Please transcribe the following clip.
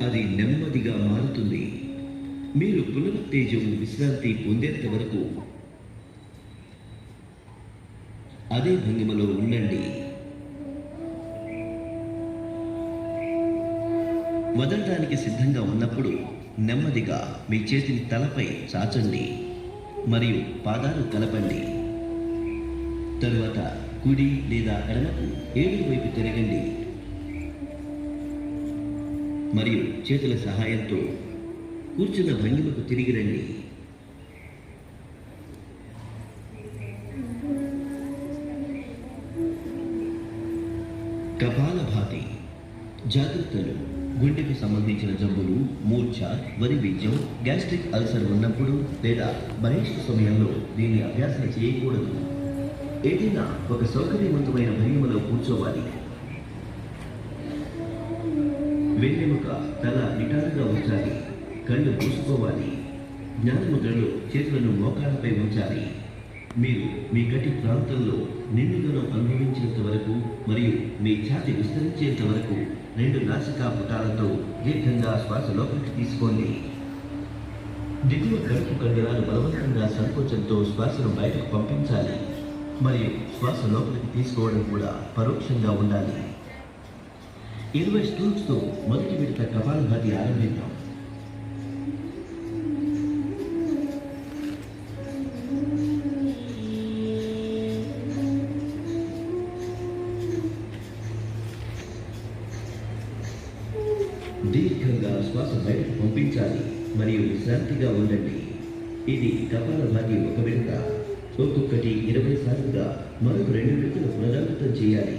అది నెమ్మదిగా మారుతుంది. మీరు పునరుత్తేజం విశ్రాంతి పొందేంత వరకు అదే భంగిమలో ఉండండి. వదలడానికి సిద్ధంగా ఉన్నప్పుడు నెమ్మదిగా మీ చేతిని తలపై చాచండి మరియు పాదాలు కలపండి. తరువాత కుడి లేదా ఎడమకు ఏడు వైపు తిరగండి మరియు చేతుల సహాయంతో కూర్చున్న భంగిమకు తిరిగి రండి. కపాలభాతి. జాగ్రత్తలు: గుండెకు సంబంధించిన జబ్బులు, మూర్ఛ, వరిబీజం, గ్యాస్ట్రిక్ అల్సర్ ఉన్నప్పుడు లేదా బహిష్ట సమయంలో దీన్ని అభ్యాసం చేయకూడదు. ఏదైనా ఒక సౌకర్యవంతమైన భంగిమలో కూర్చోవాలి. వెన్నెముక తల నిటారుగా ఉంచాలి. కళ్ళు మూసుకోవాలి. జ్ఞానముద్రలో చేతులను మోకాళ్ళపై ఉంచాలి. మీరు మీ గట్టి ప్రాంతంలో నిండుదనం అనుభవించేంత వరకు మరియు మీ ఛాతి విస్తరించేంత వరకు 2 నాసికా పుటాలతో దీర్ఘంగా శ్వాస లోపలికి తీసుకోండి. దిగువ కడుపు కండరాలు బలవంతంగా సంకోచంతో శ్వాసను బయటకు పంపించాలి మరియు శ్వాస లోపలికి తీసుకోవడం కూడా పరోక్షంగా ఉండాలి. 20 స్ట్రోక్స్తో మొదటి విడత కపాలభాతి ఆరంభిద్దాం. దీర్ఘంగా శ్వాస బయటకు పంపించాలి మరియు విశ్రాంతిగా ఉండండి. ఇది కపాలభాతి ఒక విడత. ఒక్కొక్కటి 20 సార్లుగా మరొక 2 విడతలు పునరావృతం చేయాలి.